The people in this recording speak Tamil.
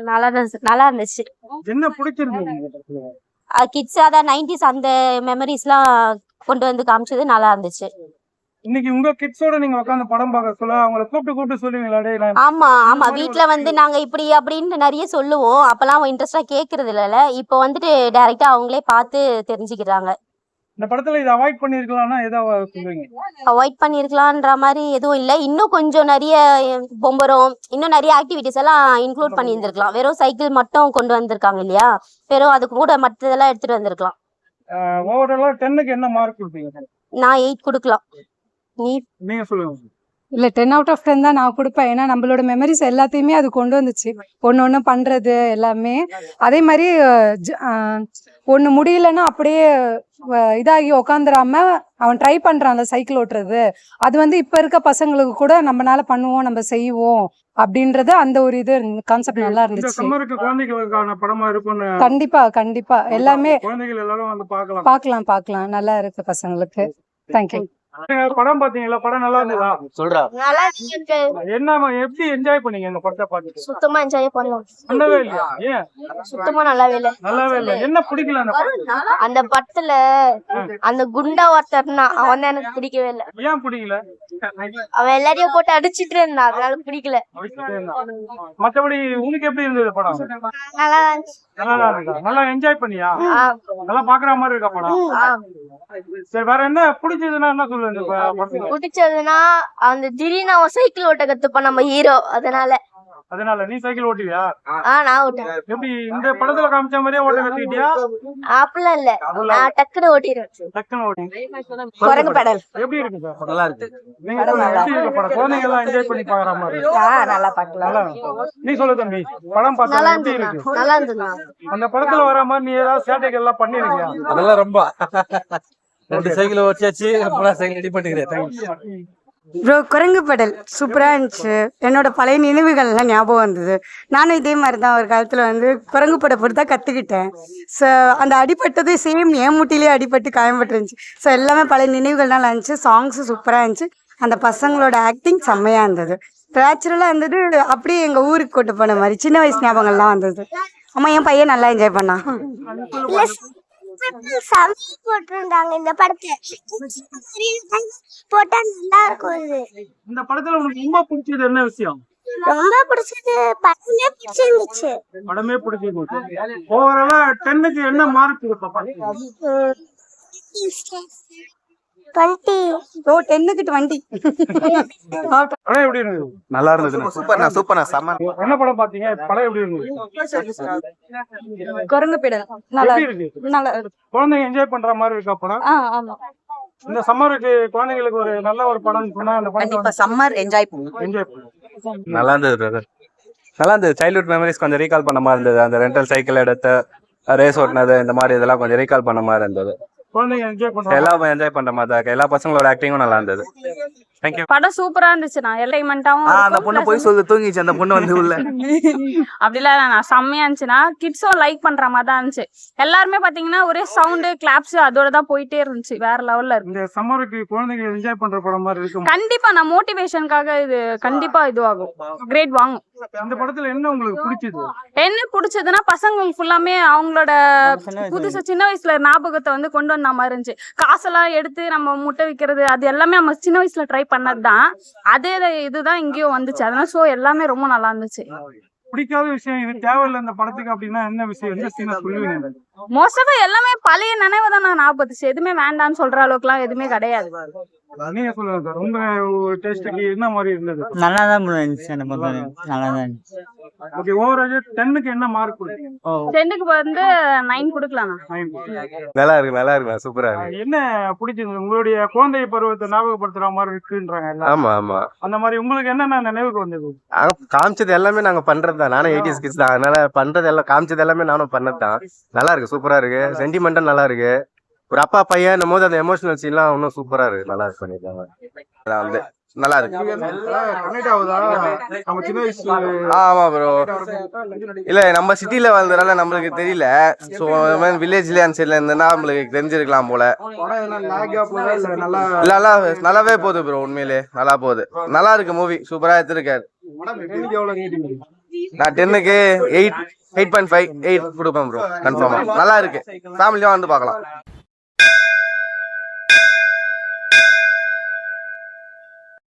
நல்லா இருந்துச்சு. என்ன பிடிச்சிருந்தது? கிட்ஸ் அதான் 90s அந்த மெமரிஸ்லாம் கொண்டு வந்து காமிச்சது நல்லா இருந்துச்சு. இன்னைக்கு உங்க கிட்ஸோட நீங்க உட்காந்து படம் பார்க்க சொல்ல அவங்கள கூப்பிட்டு சொல்லுவீங்களா? ஆமா வீட்டுல வந்து நாங்க இப்படி அப்படின்னு நிறைய சொல்லுவோம். அப்பெல்லாம் இன்ட்ரெஸ்டா கேக்குறது இல்ல. இப்போ வந்துட்டு டைரக்டா அவங்களே பார்த்து தெரிஞ்சுக்கிறாங்க. இந்த படத்துல இதை அவாய்ட் பண்ணிருக்கலாம்னா ஏதாவது சொல்லுவீங்க? அவாய்ட் பண்ணிருக்கலாம்ன்ற மாதிரி எதுவும் இல்லை. இன்னும் கொஞ்சம் நிறைய பொம்பரம் இன்னும் நிறைய ஆக்டிவிட்டிஸ் எல்லாம் இன்க்ளூட் பண்ணி இருந்திருக்கலாம். வெறும் சைக்கிள் மட்டும் கொண்டு வந்திருக்காங்க இல்லையா, வெறும் அது கூட மற்றதெல்லாம் எடுத்துட்டு வந்திருக்கலாம். ஓவராலா 10க்கு என்ன மார்க் கொடுப்பீங்க? நான் 8 கொடுக்கலாம். நீங்க சொல்லுங்க. இல்லை 10 out of 10 தான் நான் கொடுப்பேன். ஏன்னா நம்மளோட மெமரிஸ் எல்லாத்தையுமே அது கொண்டு வந்துச்சு. ஒன்று பண்ணுறது எல்லாமே அதே மாதிரி ஒன்று முடியலன்னா அப்படியே இதாகி உக்காந்துடாம அவன் ட்ரை பண்ணுறான் அந்த சைக்கிள் ஓட்டுறது. அது வந்து இப்போ இருக்க பசங்களுக்கு கூட நம்மளால பண்ணுவோம், நம்ம செய்வோம் அப்படின்றது அந்த ஒரு இது கான்செப்ட் நல்லா இருந்துச்சு. குழந்தைகளுக்கான படமா இருக்கும்னு கண்டிப்பா எல்லாமே குழந்தைகள் எல்லாரும் வந்து பார்க்கலாம். நல்லா இருக்கு பசங்களுக்கு. தேங்க்யூ. படம் பாத்தீங்களா? படம் நல்லா இருந்ததா? சொல்றா. என்ன எப்படி என்ஜாய் பண்ணீங்க இந்த படத்தை பார்த்து? சுத்தமா என்ஜாய் பண்ணலாம். நல்லாவே இல்லையா? ஏன் சுத்தமா நல்லாவே இல்ல. என்ன பிடிக்கல அந்த படத்துல அந்த குண்டா ஒருத்தர்னா அவன் தான் எனக்கு பிடிக்கவே இல்ல. ஏன் பிடிக்கல? அவன் எல்லாரையும் போட்டு அடிச்சிட்டு இருந்தான், அதனால பிடிக்கல. மத்தபடி உனக்கு எப்படி இருந்தது படம்? நல்லா இருந்துச்சு. நல்லா என்ஜாய் பண்ணியா? நல்லா பாக்குற மாதிரி இருக்கா படம்? சரி, வேற என்ன பிடிச்சதுன்னா என்ன சொல்லுங்க? பிடிச்சதுன்னா அந்த திடீர்னு அவன் சைக்கிள் ஓட்ட கத்துப்பான் நம்ம ஹீரோ. அதனால நீ சைக்கிள் ஓட்டுவியா? நான் ஓட்டுவேன். எப்படி இந்த படத்துல காமிச்ச மாதிரியே ஓட்ட கத்துக்கிட்டியா? அப்படிலாம் இல்ல, நான் டக்குன்னு ஓட்டிடுவேன். குரங்கு பெடல் எப்படி இருக்கு? நல்லா இருக்கு. நீங்க படம் குழந்தைங்க எல்லாம் என்ஜாய் பண்ணி பாக்குற மாதிரி நல்லா பாக்கலாம். நீ சொல்லு தம்பி, படம் பார்த்தா எப்படி இருக்கு? நல்லா இருந்தது. அந்த படத்துல வர மாதிரி நீ ஏதாவது சேட்டைகள் எல்லாம் பண்ணிருக்கியா? அதெல்லாம் ரொம்ப 2 சைக்கிள் ஓட்டியாச்சு, அப்புறம் சைக்கிள் ரெடி பண்ணிக்கிறேன். ப்ரோ குரங்கு படல் சூப்பராக இருந்துச்சு. என்னோட பழைய நினைவுகள்லாம் ஞாபகம் வந்தது. நானும் இதே மாதிரி தான் ஒரு காலத்தில் வந்து குரங்கு படம் போட்டு தான் கற்றுக்கிட்டேன். ஸோ அந்த அடிப்பட்டது சேம் என் முட்டிலேயே அடிபட்டு காயம்பட்டு இருந்துச்சு. ஸோ எல்லாமே பழைய நினைவுகள்லாம் இருந்துச்சு. சாங்ஸு சூப்பராக இருந்துச்சு. அந்த பசங்களோட ஆக்டிங் செம்மையாக இருந்தது. நேச்சுரலாக இருந்தது. அப்படியே எங்கள் ஊருக்கு கூட்டு போன மாதிரி சின்ன வயசு ஞாபகங்கள்லாம் வந்தது. ஆமா, என் பையன் நல்லா என்ஜாய் பண்ணான். போட்டிருந்தாங்க இந்த படத்தை போட்டா நல்லா இருக்கும். இந்த படத்துல உனக்கு ரொம்ப பிடிச்சது என்ன விஷயம்? ரொம்ப பிடிச்சது படமே பிடிச்சிருந்துச்சு. படமே பிடிச்சிருந்துச்சு. ஓவராலா 10க்கு என்ன மார்க் கொடுப்பா? 20. ஓ 10க்கு 20. படம் எப்படி இருந்தது? நல்லா இருந்தது. சூப்பர்ண்ணா செம்ம. என்ன படம் பாத்தீங்க? படம் எப்படி இருந்தது? குரங்கு படல் நல்லா இருக்கு. நல்லா குழந்தைங்க என்ஜாய் பண்ற மாதிரி இருக்கா படம்? ஆமா. இந்த சம்மருக்கு குழந்தைங்களுக்கு ஒரு நல்ல ஒரு படம் சொன்னா அந்த படம் சம்மர் என்ஜாய் பண்ணுவோம். என்ஜாய் பண்ணுவோம். நல்லா இருந்தது பிரதர். நல்லா இருந்தது. சைல்ட்ஹுட் மெமரிஸ் கொஞ்சம் ரீகால் பண்ண மாதிரி இருந்தது. அந்த ரெண்டல் சைக்கிள் எடுத்து ரேஸ் ஓட்டினது இந்த மாதிரி இதெல்லாம் கொஞ்சம் ரீகால் பண்ண மாதிரி இருந்தது. குழந்தைங்க என்ஜாய் பண்றாங்க. எல்லாமே என்ஜாய் பண்ற மாதிரி தான். எல்லா பசங்களோட ஆக்டிங்கும் நல்லா இருந்தது. தேங்க்யூ. படம் சூப்பரா இருந்துச்சுண்ணா. என்டர்டைன்மெண்டாவும் அந்த பொண்ணு போய் சொல்லு தூங்கிச்சு. அந்த பொண்ணு வந்து உள்ள அப்படிலாம் நான் செம்மையா இருந்துச்சுன்னா கிட்ஸும் லைக் பண்ற மாதிரி தான் இருந்துச்சு. எல்லாருமே பாத்தீங்கன்னா ஒரே சவுண்டு கிளாப்ஸ் அதோட தான் போயிட்டே இருந்துச்சு. வேற லெவல்ல இருக்கு. இந்த சம்மருக்கு குழந்தைங்க என்ஜாய் பண்ற படம் மாதிரி இருக்கு. கண்டிப்பா நான் மோட்டிவேஷனுக்காக இது கண்டிப்பா இதுவாகும். கிரேட் வாங்கும். இந்த படத்துல என்ன உங்களுக்கு பிடிச்சது? என்ன பிடிச்சதுன்னா பசங்களுக்கு ஃபுல்லாமே அவங்களோட புதுசா சின்ன வயசுல ஞாபகத்தை வந்து கொண்டு வந்த மாதிரி இருந்துச்சு. காசெல்லாம் எடுத்து நம்ம முட்டை விற்கிறது அது எல்லாமே நம்ம சின்ன வயசுல ட்ரை பண்ணதுதான். அதே இதுதான் இங்கேயும் வந்துச்சு. அதனால ஷோ எல்லாமே ரொம்ப நல்லா இருந்துச்சு. பிடிக்காத விஷயம் இது தேவையில்லை இந்த படத்துக்கு அப்படின்னா என்ன விஷயம்? என்ன சீனை சொல்லுவீங்க? மோஸ்டா எல்லாமே பழைய நினைவை தான் நான் ஞாபகத்துச்சு. எதுவுமே வேண்டாம்னு சொல்ற அளவுக்கு எல்லாம் எதுவுமே கிடையாது. நீங்க சொல்லுங்க சார், உங்க டேஸ்டுக்கு என்ன மாதிரி இருந்தது? நல்லா தான் இருந்துச்சு. நல்லா தான் இருந்துச்சு. ஓகே, ஓவரால் 10க்கு என்ன மார்க் கொடுப்பீங்க? 10க்கு வந்து 9 கொடுக்கலாம். நல்லா இருக்கு. சூப்பரா இருக்கு. என்ன பிடிச்சது? உங்களுடைய குழந்தை பருவத்தை ஞாபகப்படுத்துற மாதிரி இருக்குன்றாங்க. ஆமா. அந்த மாதிரி உங்களுக்கு என்னென்ன நினைவுக்கு வந்தது? காமிச்சது எல்லாமே நாங்க பண்றதுதான். நானும் 80s கிட்ஸ் தான். அதனால பண்றது எல்லாம் காமிச்சது எல்லாமே நானும் பண்ணதுதான். நல்லா இருக்கு. சூப்பரா இருக்கு. சென்டிமெண்டா நல்லா இருக்கு. ஒரு அப்பா பையன் போது அந்த எமோஷனல் சீன்லாம் இன்னும் சூப்பரா இருக்கு. நல்லா இருக்கு பண்ணிருக்காங்க. வந்து நல்லா இருக்கு. ஆமா ப்ரோ. இல்ல நம்ம சிட்டில வாழ்ந்ததுனால நம்மளுக்கு தெரியல. சோ வில்லேஜ்ல அந்த சைட்ல இருந்தா நம்மளுக்கு தெரிஞ்சிருக்கலாம் போல. நல்லாவே போகுது ப்ரோ. உண்மையிலே நல்லா போகுது. நல்லா இருக்கு. மூவி சூப்பரா எடுத்திருக்காரு. நான் 10க்கு 8.5 8 கொடுப்பேன் ப்ரோ. கன்ஃபார்மா நல்லா இருக்கு, ஃபேமிலியா வந்து பார்க்கலாம்.